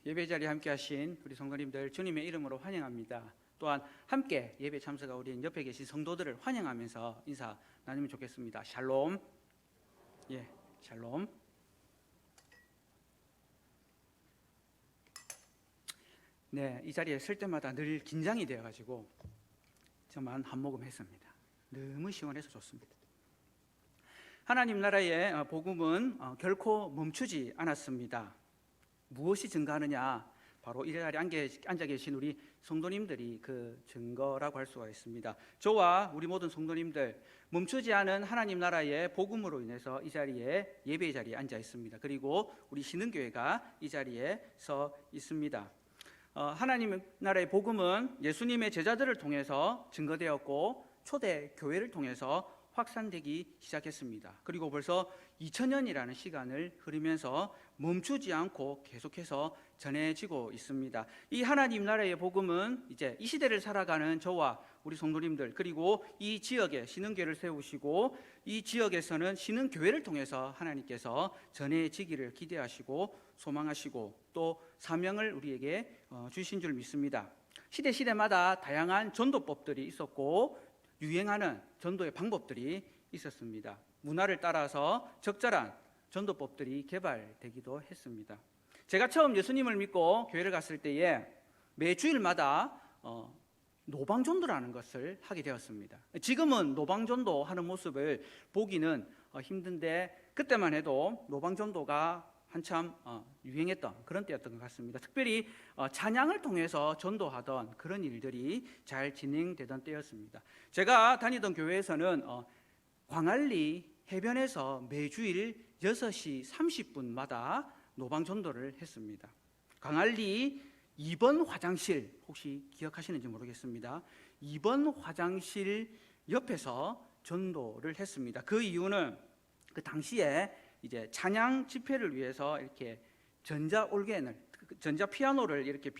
예배 자리에 함께 하신 우리 성도님들 주님의 이름으로 환영합니다. 또한 함께 예배 참석한 우리 옆에 계신 성도들을 환영하면서 인사 나누면 좋겠습니다. 샬롬. 예, 샬롬. 네, 이 자리에 설 때마다 늘 긴장이 되어가지고 저만 한 모금 했습니다. 너무 시원해서 좋습니다. 하나님 나라의 복음은 결코 멈추지 않았습니다. 무엇이 증거하느냐? 바로 이 자리에 앉아 계신 우리 성도님들이 그 증거라고 할 수가 있습니다. 저와 우리 모든 성도님들 멈추지 않은 하나님 나라의 복음으로 인해서 이 자리에 예배의 자리에 앉아 있습니다. 그리고 우리 신흥교회가 이 자리에 서 있습니다. 하나님 나라의 복음은 예수님의 제자들을 통해서 증거되었고 초대 교회를 통해서 확산되기 시작했습니다. 그리고 벌써 2000년이라는 시간을 흐르면서 멈추지 않고 계속해서 전해지고 있습니다. 이 하나님 나라의 복음은 이제 이 시대를 살아가는 저와 우리 성도님들, 그리고 이 지역에 신흥교회를 세우시고 이 지역에서는 신흥교회를 통해서 하나님께서 전해지기를 기대하시고 소망하시고 또 사명을 우리에게 주신 줄 믿습니다. 시대마다 다양한 전도법들이 있었고 유행하는 전도의 방법들이 있었습니다. 문화를 따라서 적절한 전도법들이 개발되기도 했습니다. 제가 처음 예수님을 믿고 교회를 갔을 때에 매 주일마다 노방전도라는 것을 하게 되었습니다. 지금은 노방전도 하는 모습을 보기는 힘든데 그때만 해도 노방전도가 한참 유행했던 그런 때였던 것 같습니다. 특별히 찬양을 통해서 전도하던 그런 일들이 잘 진행되던 때였습니다. 제가 다니던 교회에서는 광안리 해변에서 매주일 6시 30분마다 노방전도를 했습니다. 광안리 2번 화장실, 혹시 기억하시는지 모르겠습니다. 2번 화장실 옆에서 전도를 했습니다. 그 이유는 그 당시에 이제 찬양 집회를 위해서 이렇게 전자 올겐을, 전자 피아노를 이렇게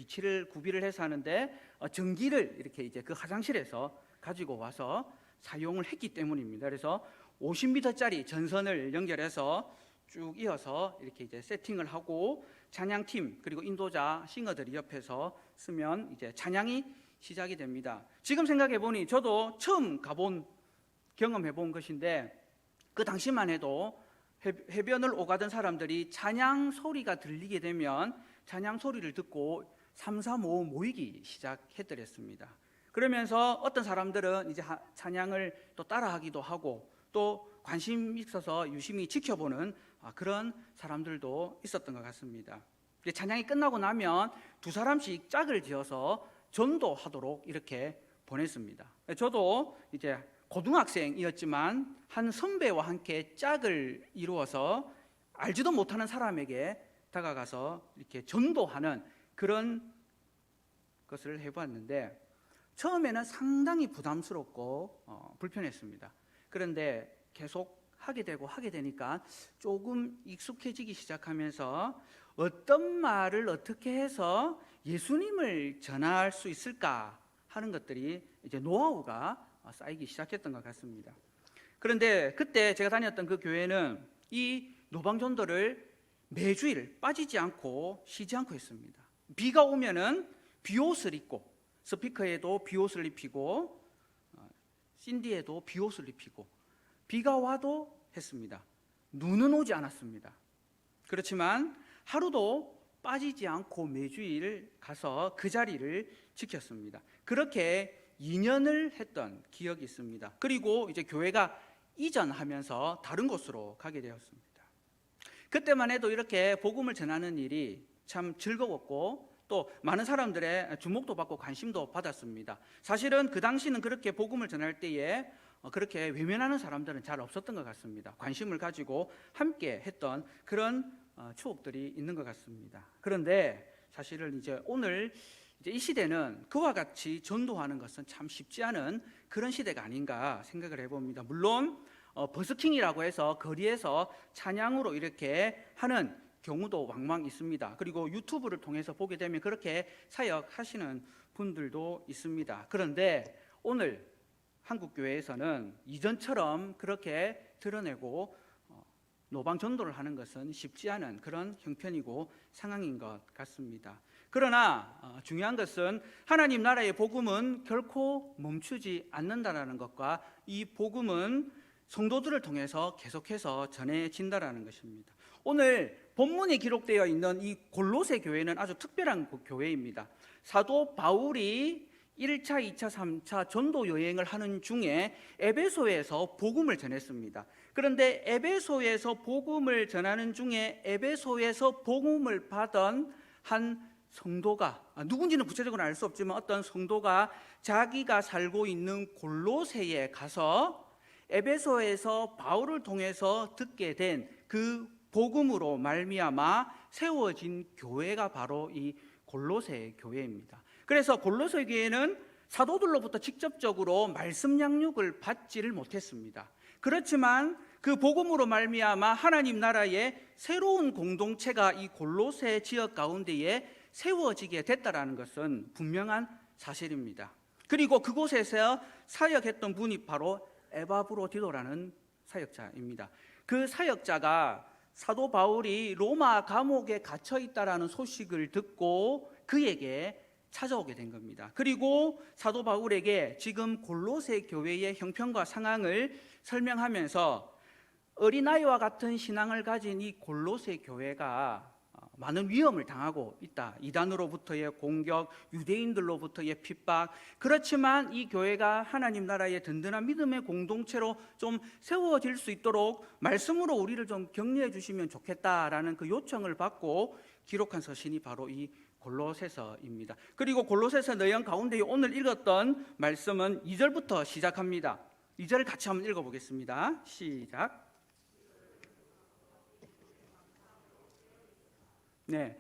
구비를 해서 하는데 전기를 이렇게 이제 그 화장실에서 가지고 와서 사용을 했기 때문입니다. 그래서 50m짜리 전선을 연결해서 쭉 이어서 이렇게 이제 세팅을 하고 찬양팀 그리고 인도자 싱어들이 옆에서 쓰면 이제 찬양이 시작이 됩니다. 지금 생각해 보니 저도 처음 경험해 본 것인데 그 당시만 해도 해변을 오가던 사람들이 찬양 소리가 들리게 되면 찬양 소리를 듣고 3, 4, 5 모이기 시작했더랬습니다. 그러면서 어떤 사람들은 이제 찬양을 또 따라하기도 하고 또 관심 있어서 유심히 지켜보는 그런 사람들도 있었던 것 같습니다. 찬양이 끝나고 나면 두 사람씩 짝을 지어서 전도하도록 이렇게 보냈습니다. 저도 이제 고등학생이었지만 한 선배와 함께 짝을 이루어서 알지도 못하는 사람에게 다가가서 이렇게 전도하는 그런 것을 해보았는데 처음에는 상당히 부담스럽고 불편했습니다. 그런데 계속 하게 되니까 조금 익숙해지기 시작하면서 어떤 말을 어떻게 해서 예수님을 전할 수 있을까 하는 것들이 이제 노하우가 쌓이기 시작했던 것 같습니다. 그런데 그때 제가 다녔던 그 교회는 이 노방전도를 매주일 빠지지 않고 쉬지 않고 했습니다. 비가 오면은 비옷을 입고 스피커에도 비옷을 입히고 신디에도 비옷을 입히고 비가 와도 했습니다. 눈은 오지 않았습니다. 그렇지만 하루도 빠지지 않고 매주일 가서 그 자리를 지켰습니다. 그렇게 2년을 했던 기억이 있습니다. 그리고 이제 교회가 이전하면서 다른 곳으로 가게 되었습니다. 그때만 해도 이렇게 복음을 전하는 일이 참 즐거웠고 또 많은 사람들의 주목도 받고 관심도 받았습니다. 사실은 그 당시는 그렇게 복음을 전할 때에 그렇게 외면하는 사람들은 잘 없었던 것 같습니다. 관심을 가지고 함께 했던 그런 추억들이 있는 것 같습니다. 그런데 사실은 이제 오늘 이 시대는 그와 같이 전도하는 것은 참 쉽지 않은 그런 시대가 아닌가 생각을 해봅니다. 물론 버스킹이라고 해서 거리에서 찬양으로 이렇게 하는 경우도 왕왕 있습니다. 그리고 유튜브를 통해서 보게 되면 그렇게 사역하시는 분들도 있습니다. 그런데 오늘 한국교회에서는 이전처럼 그렇게 드러내고 노방 전도를 하는 것은 쉽지 않은 그런 형편이고 상황인 것 같습니다. 그러나 중요한 것은 하나님 나라의 복음은 결코 멈추지 않는다라는 것과 이 복음은 성도들을 통해서 계속해서 전해진다라는 것입니다. 오늘 본문에 기록되어 있는 이 골로새 교회는 아주 특별한 교회입니다. 사도 바울이 1차, 2차, 3차 전도 여행을 하는 중에 에베소에서 복음을 전했습니다. 그런데 에베소에서 복음을 전하는 중에 에베소에서 복음을 받은 한 성도가, 누군지는 구체적으로 알 수 없지만 어떤 성도가 자기가 살고 있는 골로새에 가서 에베소에서 바울을 통해서 듣게 된 그 복음으로 말미암아 세워진 교회가 바로 이 골로새 교회입니다. 그래서 골로새 교회는 사도들로부터 직접적으로 말씀 양육을 받지를 못했습니다. 그렇지만 그 복음으로 말미암아 하나님 나라의 새로운 공동체가 이 골로새 지역 가운데에 세워지게 됐다라는 것은 분명한 사실입니다. 그리고 그곳에서 사역했던 분이 바로 에바브로디도라는 사역자입니다. 그 사역자가 사도 바울이 로마 감옥에 갇혀 있다라는 소식을 듣고 그에게 찾아오게 된 겁니다. 그리고 사도 바울에게 지금 골로새 교회의 형편과 상황을 설명하면서 어린아이와 같은 신앙을 가진 이 골로새 교회가 많은 위험을 당하고 있다. 이단으로부터의 공격, 유대인들로부터의 핍박. 그렇지만 이 교회가 하나님 나라의 든든한 믿음의 공동체로 좀 세워질 수 있도록 말씀으로 우리를 좀 격려해 주시면 좋겠다라는 그 요청을 받고 기록한 서신이 바로 이 골로새서입니다. 그리고 골로새서 내용 가운데 오늘 읽었던 말씀은 2절부터 시작합니다. 2절 같이 한번 읽어보겠습니다. 시작. 네,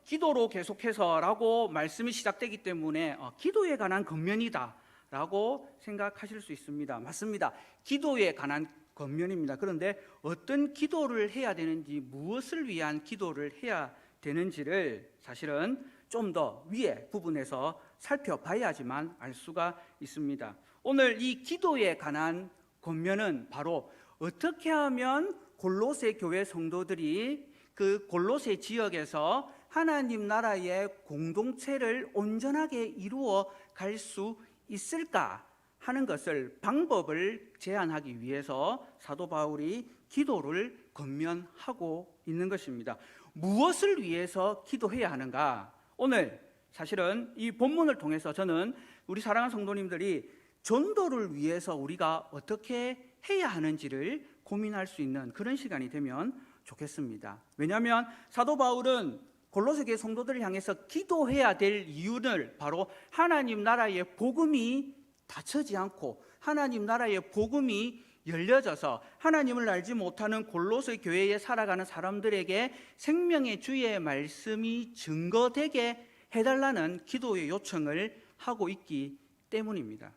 기도로 계속해서라고 말씀이 시작되기 때문에 기도에 관한 권면이다라고 생각하실 수 있습니다. 맞습니다. 기도에 관한 권면입니다. 그런데 어떤 기도를 해야 되는지, 무엇을 위한 기도를 해야 되는지를 사실은 좀 더 위에 부분에서 살펴봐야지만 알 수가 있습니다. 오늘 이 기도에 관한 권면은 바로 어떻게 하면 골로새 교회 성도들이 그 골로새 지역에서 하나님 나라의 공동체를 온전하게 이루어 갈 수 있을까 하는 것을, 방법을 제안하기 위해서 사도 바울이 기도를 권면하고 있는 것입니다. 무엇을 위해서 기도해야 하는가? 오늘 사실은 이 본문을 통해서 저는 우리 사랑하는 성도님들이 전도를 위해서 우리가 어떻게 해야 하는지를 고민할 수 있는 그런 시간이 되면 좋겠습니다. 왜냐하면 사도 바울은 골로새 교회 성도들을 향해서 기도해야 될 이유를 바로 하나님 나라의 복음이 닫혀지 않고 하나님 나라의 복음이 열려져서 하나님을 알지 못하는 골로새 교회에 살아가는 사람들에게 생명의 주의 말씀이 증거되게 해달라는 기도의 요청을 하고 있기 때문입니다.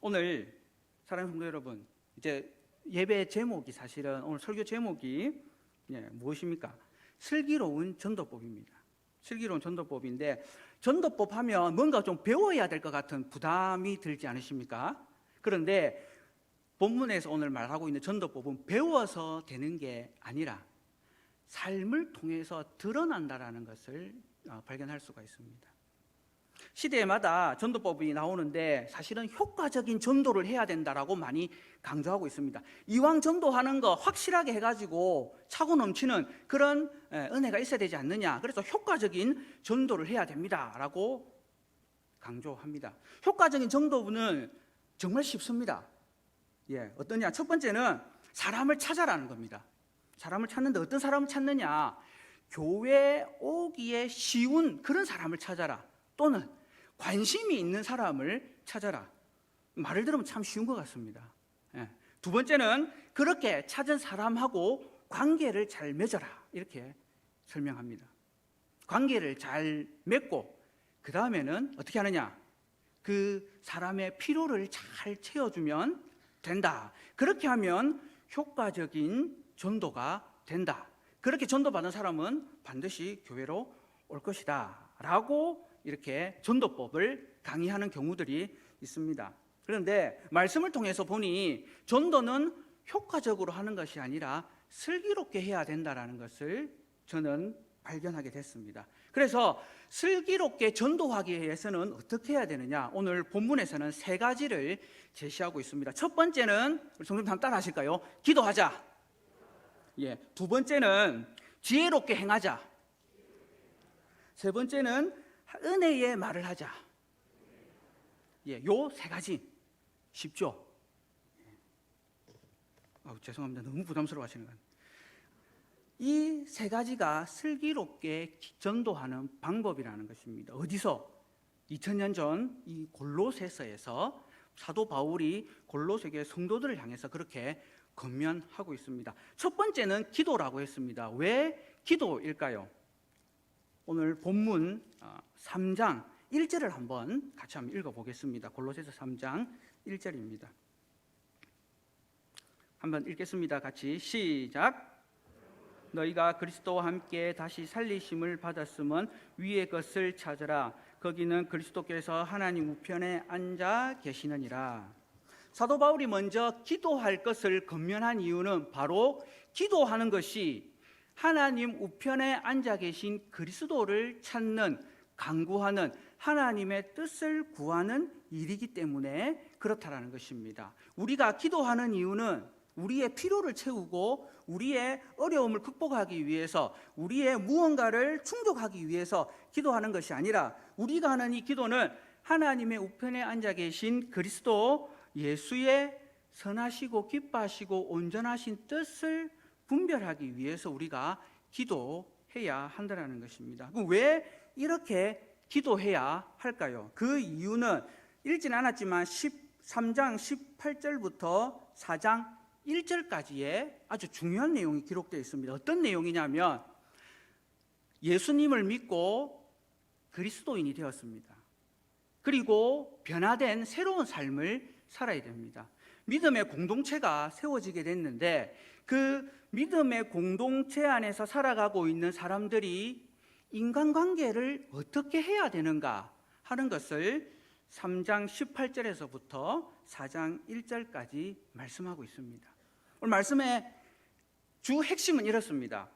오늘 사랑하는 성도 여러분, 이제 예배 제목이 사실은 오늘 설교 제목이 무엇입니까? 슬기로운 전도법입니다. 슬기로운 전도법인데, 전도법 하면 뭔가 좀 배워야 될 것 같은 부담이 들지 않으십니까? 그런데 본문에서 오늘 말하고 있는 전도법은 배워서 되는 게 아니라 삶을 통해서 드러난다라는 것을 발견할 수가 있습니다. 시대마다 전도법이 나오는데 사실은 효과적인 전도를 해야 된다라고 많이 강조하고 있습니다. 이왕 전도하는 거 확실하게 해가지고 차고 넘치는 그런 은혜가 있어야 되지 않느냐. 그래서 효과적인 전도를 해야 됩니다라고 강조합니다. 효과적인 전도는 정말 쉽습니다. 어떠냐? 첫 번째는 사람을 찾아라는 겁니다. 사람을 찾는데 어떤 사람을 찾느냐? 교회 오기에 쉬운 그런 사람을 찾아라. 또는 관심이 있는 사람을 찾아라. 말을 들으면 참 쉬운 것 같습니다. 두 번째는 그렇게 찾은 사람하고 관계를 잘 맺어라. 이렇게 설명합니다. 관계를 잘 맺고 그 다음에는 어떻게 하느냐? 그 사람의 필요를 잘 채워주면 된다. 그렇게 하면 효과적인 전도가 된다. 그렇게 전도받은 사람은 반드시 교회로 올 것이다 라고 이렇게 전도법을 강의하는 경우들이 있습니다. 그런데 말씀을 통해서 보니 전도는 효과적으로 하는 것이 아니라 슬기롭게 해야 된다는 것을 저는 발견하게 됐습니다. 그래서 슬기롭게 전도하기 위해서는 어떻게 해야 되느냐, 오늘 본문에서는 3가지를 제시하고 있습니다. 첫 번째는, 우리 성도님 한번 따라 하실까요? 기도하자. 예. 2번째는 지혜롭게 행하자. 3번째는 은혜의 말을 하자. 예, 요 3가지 쉽죠? 죄송합니다. 너무 부담스러워 하시는 건. 이 3가지가 슬기롭게 전도하는 방법이라는 것입니다. 어디서? 2000년 전 이 골로새서에서 사도 바울이 골로새 교회 성도들을 향해서 그렇게 권면하고 있습니다. 첫 번째는 기도라고 했습니다. 왜 기도일까요? 오늘 본문 3장 1절을 한번 같이 한번 읽어보겠습니다. 골로새서 3장 1절입니다. 한번 읽겠습니다. 같이 시작. 너희가 그리스도와 함께 다시 살리심을 받았으면 위의 것을 찾으라. 거기는 그리스도께서 하나님 우편에 앉아 계시느니라. 사도 바울이 먼저 기도할 것을 권면한 이유는 바로 기도하는 것이 하나님 우편에 앉아 계신 그리스도를 찾는, 간구하는, 하나님의 뜻을 구하는 일이기 때문에 그렇다라는 것입니다. 우리가 기도하는 이유는 우리의 필요를 채우고 우리의 어려움을 극복하기 위해서, 우리의 무언가를 충족하기 위해서 기도하는 것이 아니라, 우리가 하는 이 기도는 하나님의 우편에 앉아 계신 그리스도 예수의 선하시고 기뻐하시고 온전하신 뜻을 분별하기 위해서 우리가 기도해야 한다는 것입니다. 그럼 왜 이렇게 기도해야 할까요? 그 이유는 읽진 않았지만 13장 18절부터 4장 1절까지의 아주 중요한 내용이 기록되어 있습니다. 어떤 내용이냐면, 예수님을 믿고 그리스도인이 되었습니다. 그리고 변화된 새로운 삶을 살아야 됩니다. 믿음의 공동체가 세워지게 됐는데, 그 믿음의 공동체 안에서 살아가고 있는 사람들이 인간관계를 어떻게 해야 되는가 하는 것을 3장 18절에서부터 4장 1절까지 말씀하고 있습니다. 오늘 말씀의 주 핵심은 이렇습니다.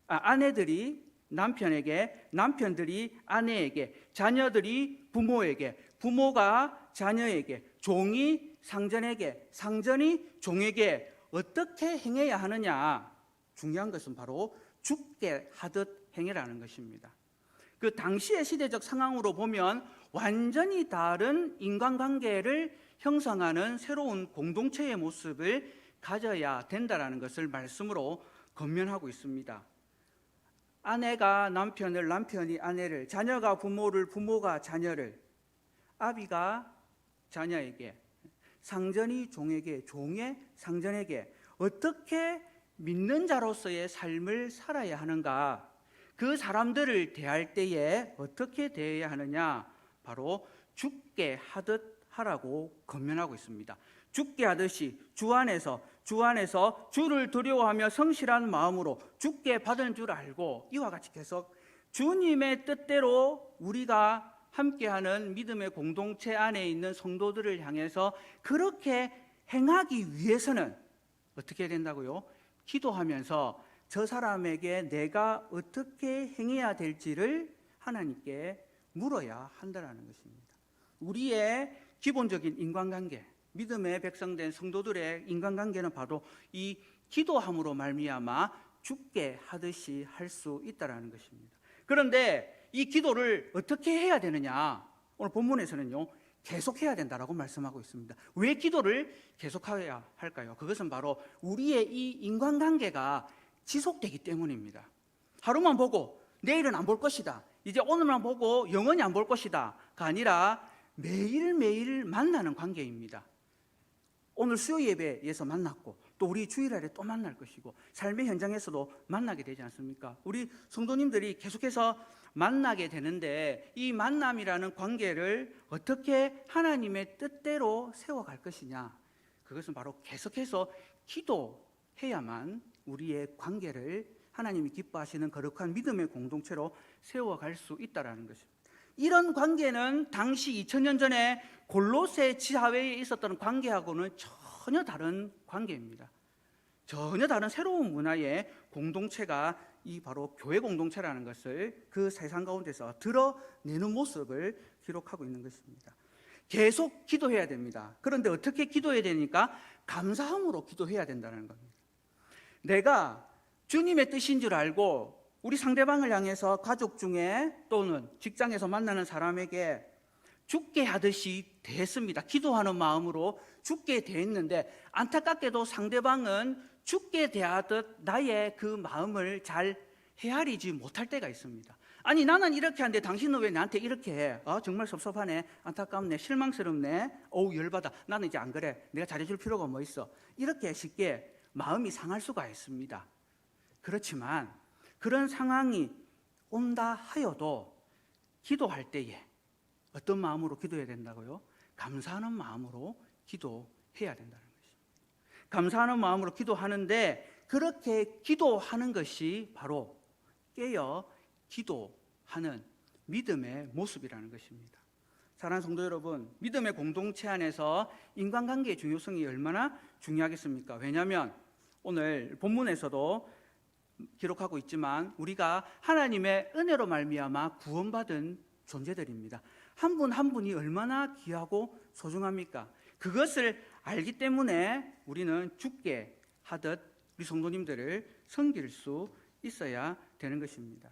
아내들이 남편에게, 남편들이 아내에게, 자녀들이 부모에게, 부모가 자녀에게, 종이 상전에게, 상전이 종에게 어떻게 행해야 하느냐. 중요한 것은 바로 죽게 하듯 행해라는 것입니다. 그 당시의 시대적 상황으로 보면 완전히 다른 인간관계를 형성하는 새로운 공동체의 모습을 가져야 된다는 것을 말씀으로 권면하고 있습니다. 아내가 남편을, 남편이 아내를, 자녀가 부모를, 부모가 자녀를, 아비가 자녀에게, 상전이 종에게, 종의 상전에게 어떻게 믿는 자로서의 삶을 살아야 하는가, 그 사람들을 대할 때에 어떻게 대해야 하느냐, 바로 죽게 하듯 하라고 권면하고 있습니다. 죽게 하듯이 주 안에서 주를 두려워하며 성실한 마음으로 죽게 받은 줄 알고, 이와 같이 계속 주님의 뜻대로 우리가 함께하는 믿음의 공동체 안에 있는 성도들을 향해서 그렇게 행하기 위해서는 어떻게 해야 된다고요? 기도하면서 저 사람에게 내가 어떻게 행해야 될지를 하나님께 물어야 한다는 것입니다. 우리의 기본적인 인간관계, 믿음의 백성된 성도들의 인간관계는 바로 이 기도함으로 말미암아 죽게 하듯이 할 수 있다는 것입니다. 그런데 이 기도를 어떻게 해야 되느냐, 오늘 본문에서는요 계속해야 된다라고 말씀하고 있습니다. 왜 기도를 계속해야 할까요? 그것은 바로 우리의 이 인간관계가 지속되기 때문입니다. 하루만 보고 내일은 안 볼 것이다, 이제 오늘만 보고 영원히 안 볼 것이다가 아니라 매일매일 만나는 관계입니다. 오늘 수요 예배에서 만났고 또 우리 주일날에 또 만날 것이고 삶의 현장에서도 만나게 되지 않습니까? 우리 성도님들이 계속해서 만나게 되는데, 이 만남이라는 관계를 어떻게 하나님의 뜻대로 세워갈 것이냐, 그것은 바로 계속해서 기도해야만 우리의 관계를 하나님이 기뻐하시는 거룩한 믿음의 공동체로 세워갈 수 있다는 것입니다. 이런 관계는 당시 2000년 전에 골로새 지하회에 있었던 관계하고는 전혀 다른 관계입니다. 전혀 다른 새로운 문화의 공동체가 이 바로 교회 공동체라는 것을 그 세상 가운데서 드러내는 모습을 기록하고 있는 것입니다. 계속 기도해야 됩니다. 그런데 어떻게 기도해야 되니까 감사함으로 기도해야 된다는 겁니다. 내가 주님의 뜻인 줄 알고 우리 상대방을 향해서 가족 중에 또는 직장에서 만나는 사람에게 죽게 하듯이 대했습니다. 기도하는 마음으로 죽게 대했는데 안타깝게도 상대방은 죽게 대하듯 나의 그 마음을 잘 헤아리지 못할 때가 있습니다. 아니 나는 이렇게 하는데 당신은 왜 나한테 이렇게 해? 정말 섭섭하네, 안타깝네, 실망스럽네, 어우 열받아, 나는 이제 안 그래, 내가 잘해줄 필요가 뭐 있어, 이렇게 쉽게 마음이 상할 수가 있습니다. 그렇지만 그런 상황이 온다 하여도 기도할 때에 어떤 마음으로 기도해야 된다고요? 감사하는 마음으로 기도해야 된다는 것입니다. 감사하는 마음으로 기도하는데 그렇게 기도하는 것이 바로 깨어 기도하는 믿음의 모습이라는 것입니다. 사랑하는 성도 여러분, 믿음의 공동체 안에서 인간관계의 중요성이 얼마나 중요하겠습니까? 왜냐하면 오늘 본문에서도 기록하고 있지만 우리가 하나님의 은혜로 말미암아 구원받은 존재들입니다. 한 분 한 분이 얼마나 귀하고 소중합니까? 그것을 알기 때문에 우리는 죽게 하듯 우리 성도님들을 섬길 수 있어야 되는 것입니다.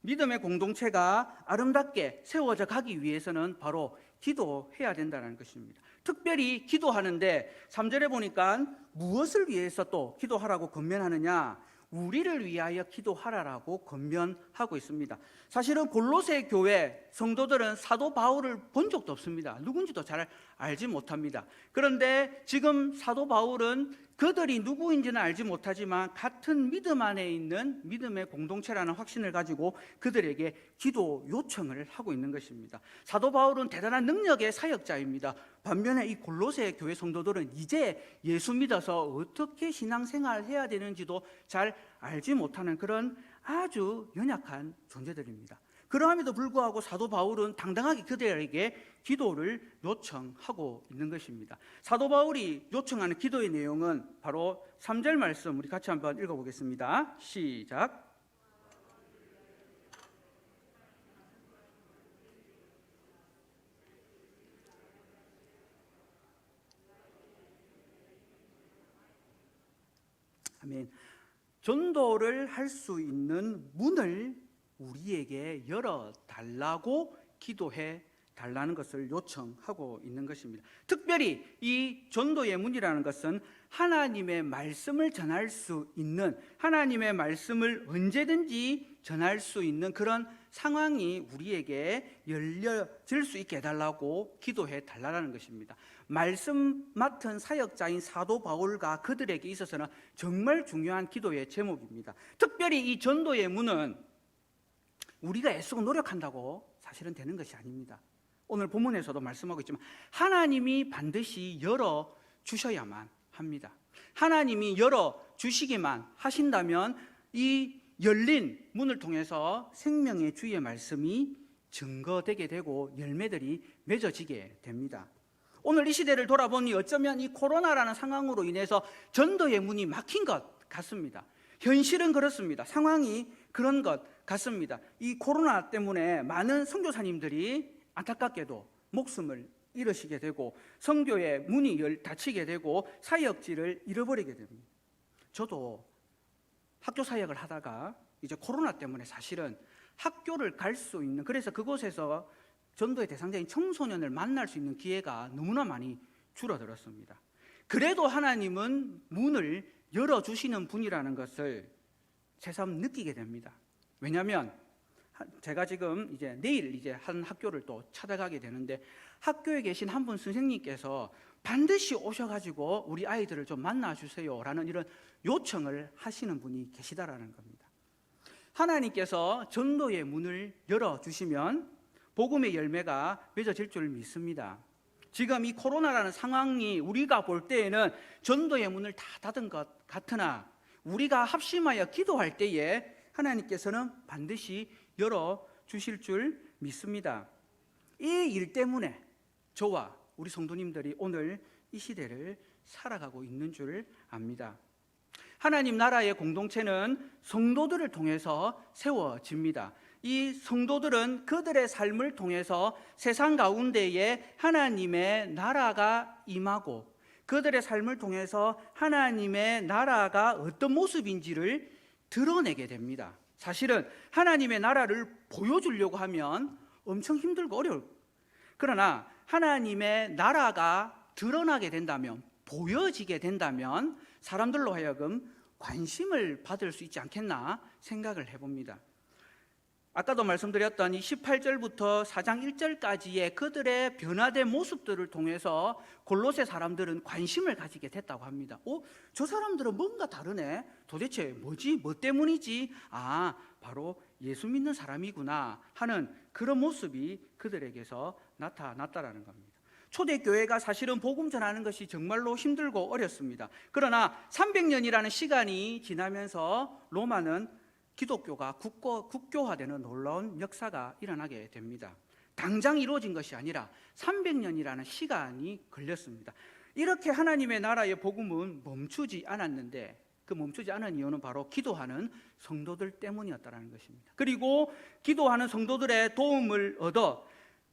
믿음의 공동체가 아름답게 세워져 가기 위해서는 바로 기도해야 된다는 것입니다. 특별히 기도하는데 3절에 보니까 무엇을 위해서 또 기도하라고 권면하느냐? 우리를 위하여 기도하라라고 권면하고 있습니다. 사실은 골로새 교회 성도들은 사도 바울을 본 적도 없습니다. 누군지도 잘 알지 못합니다. 그런데 지금 사도 바울은 그들이 누구인지는 알지 못하지만 같은 믿음 안에 있는 믿음의 공동체라는 확신을 가지고 그들에게 기도 요청을 하고 있는 것입니다. 사도 바울은 대단한 능력의 사역자입니다. 반면에 이 골로새 교회 성도들은 이제 예수 믿어서 어떻게 신앙생활을 해야 되는지도 잘 알지 못하는 그런 아주 연약한 존재들입니다. 그러함에도 불구하고 사도 바울은 당당하게 그들에게 기도를 요청하고 있는 것입니다. 사도 바울이 요청하는 기도의 내용은 바로 3절 말씀 우리 같이 한번 읽어보겠습니다. 시작. 아멘. 전도를 할 수 있는 문을 우리에게 열어달라고 기도해 달라는 것을 요청하고 있는 것입니다. 특별히 이 전도의 문이라는 것은 하나님의 말씀을 전할 수 있는, 하나님의 말씀을 언제든지 전할 수 있는 그런 상황이 우리에게 열려질 수 있게 해달라고 기도해 달라는 것입니다. 말씀 맡은 사역자인 사도 바울과 그들에게 있어서는 정말 중요한 기도의 제목입니다. 특별히 이 전도의 문은 우리가 애쓰고 노력한다고 사실은 되는 것이 아닙니다. 오늘 본문에서도 말씀하고 있지만 하나님이 반드시 열어주셔야만 합니다. 하나님이 열어주시기만 하신다면 이 열린 문을 통해서 생명의 주의 말씀이 증거되게 되고 열매들이 맺어지게 됩니다. 오늘 이 시대를 돌아보니 어쩌면 이 코로나라는 상황으로 인해서 전도의 문이 막힌 것 같습니다. 현실은 그렇습니다. 상황이 그런 것 같습니다. 이 코로나 때문에 많은 선교사님들이 안타깝게도 목숨을 잃으시게 되고 선교의 문이 닫히게 되고 사역지를 잃어버리게 됩니다. 저도 학교 사역을 하다가 이제 코로나 때문에 사실은 학교를 갈 수 있는, 그래서 그곳에서 전도의 대상자인 청소년을 만날 수 있는 기회가 너무나 많이 줄어들었습니다. 그래도 하나님은 문을 열어주시는 분이라는 것을 새삼 느끼게 됩니다. 왜냐하면 제가 지금 이제 내일 이제 한 학교를 또 찾아가게 되는데 학교에 계신 한 분 선생님께서 반드시 오셔가지고 우리 아이들을 좀 만나주세요라는 이런 요청을 하시는 분이 계시다라는 겁니다. 하나님께서 전도의 문을 열어주시면 복음의 열매가 맺어질 줄 믿습니다. 지금 이 코로나라는 상황이 우리가 볼 때에는 전도의 문을 다 닫은 것 같으나 우리가 합심하여 기도할 때에 하나님께서는 반드시 열어주실 줄 믿습니다. 이 일 때문에 저와 우리 성도님들이 오늘 이 시대를 살아가고 있는 줄 압니다. 하나님 나라의 공동체는 성도들을 통해서 세워집니다. 이 성도들은 그들의 삶을 통해서 세상 가운데에 하나님의 나라가 임하고 그들의 삶을 통해서 하나님의 나라가 어떤 모습인지를 드러내게 됩니다. 사실은 하나님의 나라를 보여주려고 하면 엄청 힘들고 어려울, 그러나 하나님의 나라가 드러나게 된다면, 보여지게 된다면 사람들로 하여금 관심을 받을 수 있지 않겠나 생각을 해봅니다. 아까도 말씀드렸던 이 18절부터 4장 1절까지의 그들의 변화된 모습들을 통해서 골로새 사람들은 관심을 가지게 됐다고 합니다. 저 사람들은 뭔가 다르네. 도대체 뭐지? 뭐 때문이지? 바로 예수 믿는 사람이구나 하는 그런 모습이 그들에게서 나타났다라는 겁니다. 초대교회가 사실은 복음 전하는 것이 정말로 힘들고 어렵습니다. 그러나 300년이라는 시간이 지나면서 로마는 기독교가 국교화되는 놀라운 역사가 일어나게 됩니다. 당장 이루어진 것이 아니라 300년이라는 시간이 걸렸습니다. 이렇게 하나님의 나라의 복음은 멈추지 않았는데 그 멈추지 않은 이유는 바로 기도하는 성도들 때문이었다는 것입니다. 그리고 기도하는 성도들의 도움을 얻어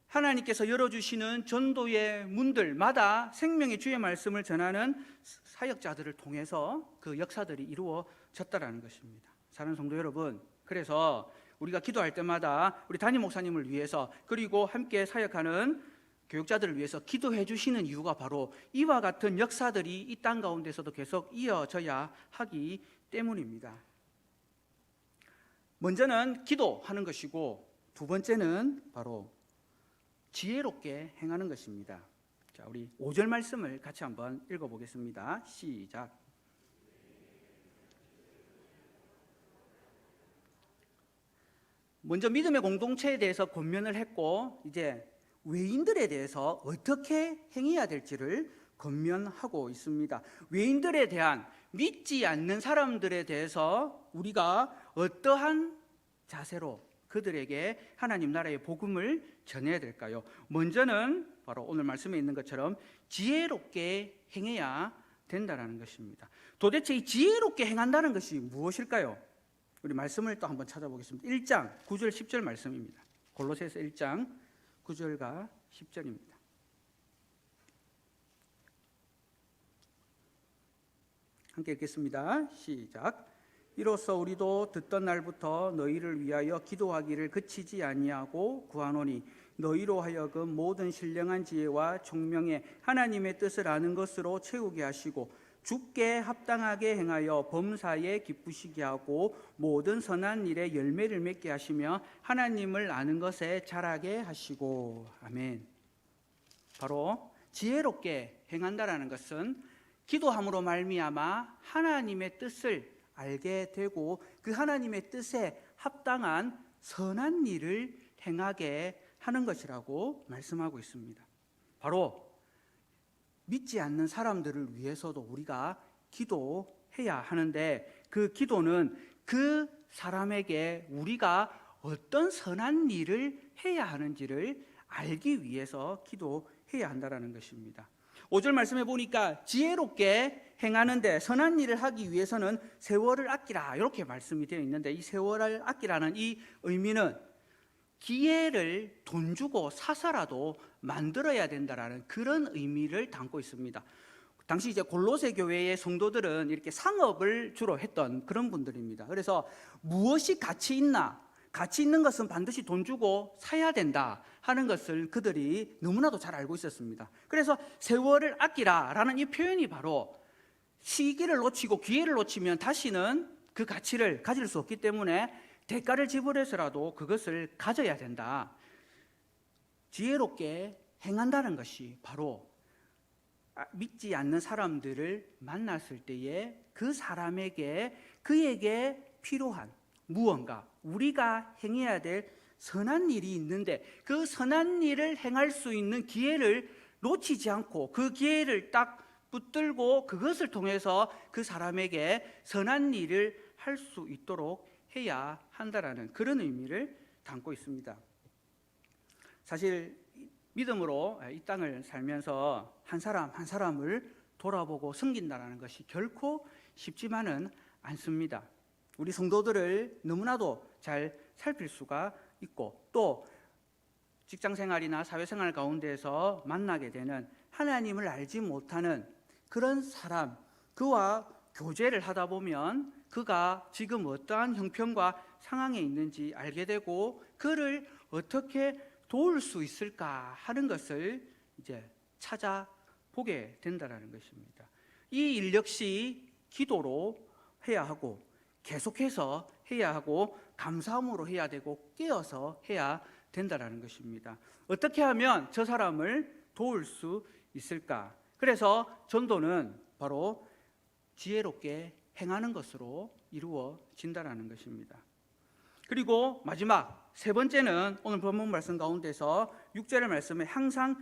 하나님께서 열어주시는 전도의 문들마다 생명의 주의 말씀을 전하는 사역자들을 통해서 그 역사들이 이루어졌다는 것입니다. 사랑하는 성도 여러분, 그래서 우리가 기도할 때마다 우리 담임 목사님을 위해서 그리고 함께 사역하는 교육자들을 위해서 기도해 주시는 이유가 바로 이와 같은 역사들이 이 땅 가운데서도 계속 이어져야 하기 때문입니다. 먼저는 기도하는 것이고 두 번째는 바로 지혜롭게 행하는 것입니다. 자, 우리 5절 말씀을 같이 한번 읽어보겠습니다. 시작. 먼저 믿음의 공동체에 대해서 권면을 했고 이제 외인들에 대해서 어떻게 행해야 될지를 권면하고 있습니다. 외인들에 대한 믿지 않는 사람들에 대해서 우리가 어떠한 자세로 그들에게 하나님 나라의 복음을 전해야 될까요? 먼저는 바로 오늘 말씀에 있는 것처럼 지혜롭게 행해야 된다는 것입니다. 도대체 이 지혜롭게 행한다는 것이 무엇일까요? 우리 말씀을 또 한번 찾아보겠습니다. 1장 9절 10절 말씀입니다. 골로새서 1장 9절과 10절입니다. 함께 읽겠습니다. 시작. 이로써 우리도 듣던 날부터 너희를 위하여 기도하기를 그치지 아니하고 구하노니 너희로 하여금 모든 신령한 지혜와 총명에 하나님의 뜻을 아는 것으로 채우게 하시고 주께 합당하게 행하여 범사에 기쁘시게 하고 모든 선한 일에 열매를 맺게 하시며 하나님을 아는 것에 자라게 하시고. 아멘. 바로 지혜롭게 행한다라는 것은 기도함으로 말미암아 하나님의 뜻을 알게 되고 그 하나님의 뜻에 합당한 선한 일을 행하게 하는 것이라고 말씀하고 있습니다. 바로 믿지 않는 사람들을 위해서도 우리가 기도해야 하는데 그 기도는 그 사람에게 우리가 어떤 선한 일을 해야 하는지를 알기 위해서 기도해야 한다는 것입니다. 5절 말씀해 보니까 지혜롭게 행하는데 선한 일을 하기 위해서는 세월을 아끼라 이렇게 말씀이 되어 있는데 이 세월을 아끼라는 이 의미는 기회를 돈 주고 사서라도 만들어야 된다라는 그런 의미를 담고 있습니다. 당시 이제 골로새 교회의 성도들은 이렇게 상업을 주로 했던 그런 분들입니다. 그래서 무엇이 가치 있나? 가치 있는 것은 반드시 돈 주고 사야 된다 하는 것을 그들이 너무나도 잘 알고 있었습니다. 그래서 세월을 아끼라라는 이 표현이 바로 시기를 놓치고 기회를 놓치면 다시는 그 가치를 가질 수 없기 때문에 대가를 지불해서라도 그것을 가져야 된다. 지혜롭게 행한다는 것이 바로 믿지 않는 사람들을 만났을 때에 그 사람에게 그에게 필요한 무언가 우리가 행해야 될 선한 일이 있는데 그 선한 일을 행할 수 있는 기회를 놓치지 않고 그 기회를 딱 붙들고 그것을 통해서 그 사람에게 선한 일을 할 수 있도록 해야 한다라는 그런 의미를 담고 있습니다. 사실 믿음으로 이 땅을 살면서 한 사람 한 사람을 돌아보고 섬긴다는 것이 결코 쉽지만은 않습니다. 우리 성도들을 너무나도 잘 살필 수가 있고, 또 직장생활이나 사회생활 가운데서 만나게 되는 하나님을 알지 못하는 그런 사람, 그와 교제를 하다 보면 그가 지금 어떠한 형편과 상황에 있는지 알게 되고 그를 어떻게 도울 수 있을까 하는 것을 이제 찾아보게 된다는 것입니다. 이 일 역시 기도로 해야 하고, 계속해서 해야 하고, 감사함으로 해야 되고, 깨어서 해야 된다는 것입니다. 어떻게 하면 저 사람을 도울 수 있을까? 그래서 전도는 바로 지혜롭게 행하는 것으로 이루어진다는 것입니다. 그리고 마지막 세 번째는 오늘 본문 말씀 가운데서 6절의 말씀에 항상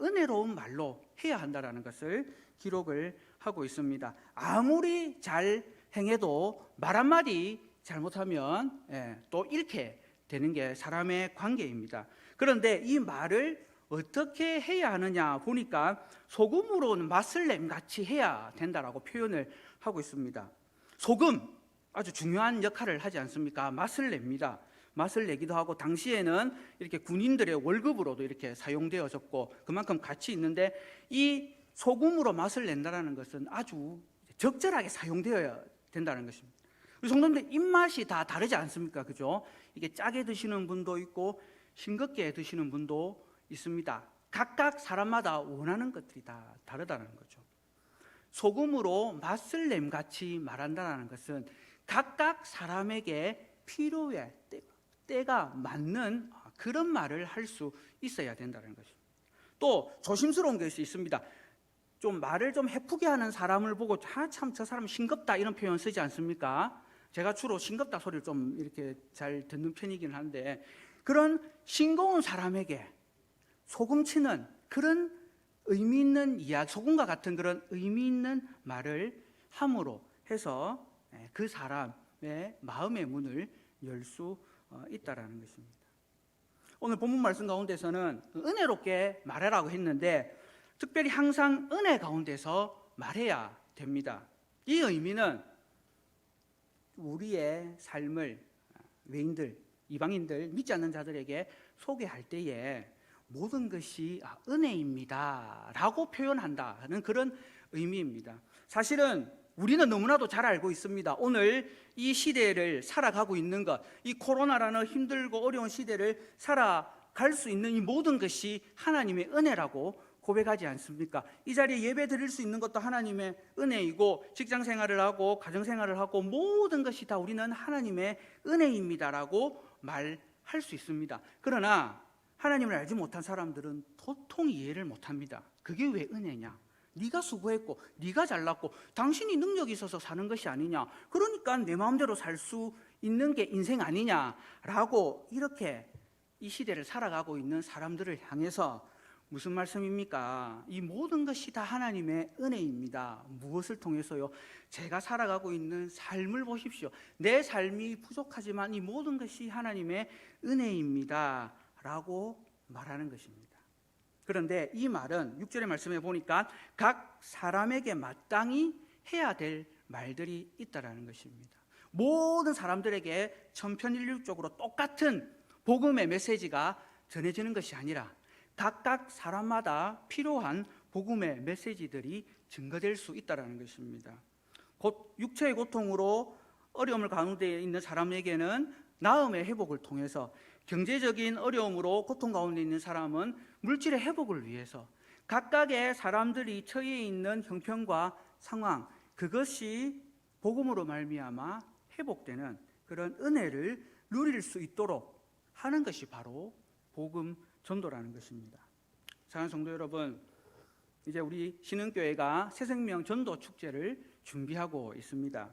은혜로운 말로 해야 한다는 것을 기록을 하고 있습니다. 아무리 잘 행해도 말 한마디 잘못하면 또 잃게 되는 게 사람의 관계입니다. 그런데 이 말을 어떻게 해야 하느냐 보니까 소금으로는 맛을 같이 해야 된다라고 표현을 하고 있습니다. 소금 아주 중요한 역할을 하지 않습니까? 맛을 냅니다. 맛을 내기도 하고, 당시에는 이렇게 군인들의 월급으로도 이렇게 사용되어졌고 그만큼 가치 있는데, 이 소금으로 맛을 낸다는 것은 아주 적절하게 사용되어야 된다는 것입니다. 우리 성도님들 입맛이 다 다르지 않습니까? 그죠? 이게 짜게 드시는 분도 있고 싱겁게 드시는 분도 있습니다. 각각 사람마다 원하는 것들이 다 다르다는 거죠. 소금으로 맛을 냄같이 말한다는 것은 각각 사람에게 필요에 때가 맞는 그런 말을 할 수 있어야 된다는 것입니다. 또 조심스러운 것이 있습니다. 좀 말을 좀 해프게 하는 사람을 보고 참 저 사람 싱겁다 이런 표현 쓰지 않습니까? 제가 주로 싱겁다 소리를 좀 이렇게 잘 듣는 편이긴 한데, 그런 싱거운 사람에게 소금치는 그런 의미 있는 이야기, 소금과 같은 그런 의미 있는 말을 함으로 해서 그 사람의 마음의 문을 열 수 있다라는 것입니다. 오늘 본문 말씀 가운데서는 은혜롭게 말하라고 했는데, 특별히 항상 은혜 가운데서 말해야 됩니다. 이 의미는 우리의 삶을 외인들, 이방인들, 믿지 않는 자들에게 소개할 때에 모든 것이 은혜입니다 라고 표현한다는 그런 의미입니다. 사실은 우리는 너무나도 잘 알고 있습니다. 오늘 이 시대를 살아가고 있는 것, 이 코로나라는 힘들고 어려운 시대를 살아갈 수 있는 이 모든 것이 하나님의 은혜라고 고백하지 않습니까? 이 자리에 예배 드릴 수 있는 것도 하나님의 은혜이고, 직장 생활을 하고 가정 생활을 하고 모든 것이 다 우리는 하나님의 은혜입니다라고 말할 수 있습니다. 그러나 하나님을 알지 못한 사람들은 도통 이해를 못합니다. 그게 왜 은혜냐? 네가 수고했고 네가 잘났고 당신이 능력이 있어서 사는 것이 아니냐, 그러니까 내 마음대로 살 수 있는 게 인생 아니냐라고 이렇게 이 시대를 살아가고 있는 사람들을 향해서 무슨 말씀입니까? 이 모든 것이 다 하나님의 은혜입니다. 무엇을 통해서요? 제가 살아가고 있는 삶을 보십시오. 내 삶이 부족하지만 이 모든 것이 하나님의 은혜입니다 라고 말하는 것입니다. 그런데 이 말은 6절의 말씀에 보니까 각 사람에게 마땅히 해야 될 말들이 있다는 것입니다. 모든 사람들에게 천편일률적으로 똑같은 복음의 메시지가 전해지는 것이 아니라 각각 사람마다 필요한 복음의 메시지들이 증거될 수 있다는 것입니다. 곧 육체의 고통으로 어려움을 가운데 있는 사람에게는 나음의 회복을 통해서, 경제적인 어려움으로 고통 가운데 있는 사람은 물질의 회복을 위해서, 각각의 사람들이 처해 있는 형편과 상황, 그것이 복음으로 말미암아 회복되는 그런 은혜를 누릴 수 있도록 하는 것이 바로 복음 전도라는 것입니다. 사랑하는 성도 여러분, 이제 우리 신흥교회가 새생명 전도 축제를 준비하고 있습니다.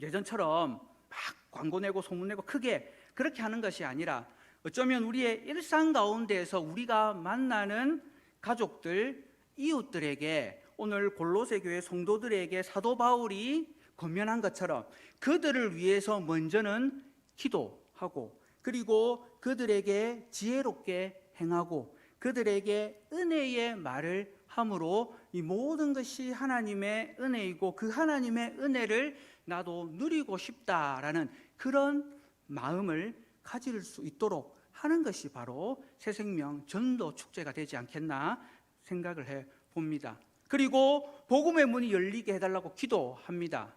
예전처럼 막 광고 내고 소문 내고 크게 그렇게 하는 것이 아니라, 어쩌면 우리의 일상 가운데에서 우리가 만나는 가족들, 이웃들에게 오늘 골로새 교회 성도들에게 사도 바울이 권면한 것처럼 그들을 위해서 먼저는 기도하고, 그리고 그들에게 지혜롭게 행하고 그들에게 은혜의 말을 함으로 이 모든 것이 하나님의 은혜이고 그 하나님의 은혜를 나도 누리고 싶다라는 그런 마음을 가질 수 있도록 하는 것이 바로 새생명 전도 축제가 되지 않겠나 생각을 해 봅니다. 그리고 복음의 문이 열리게 해달라고 기도합니다.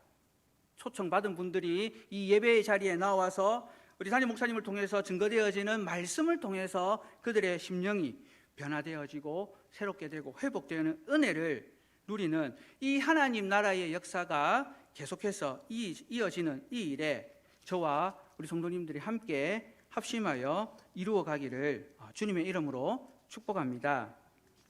초청받은 분들이 이 예배의 자리에 나와서 우리 담임 목사님을 통해서 증거되어지는 말씀을 통해서 그들의 심령이 변화되어지고 새롭게 되고 회복되는 은혜를 누리는 이 하나님 나라의 역사가 계속해서 이어지는 이 일에 저와 우리 성도님들이 함께 합심하여 이루어 가기를 주님의 이름으로 축복합니다.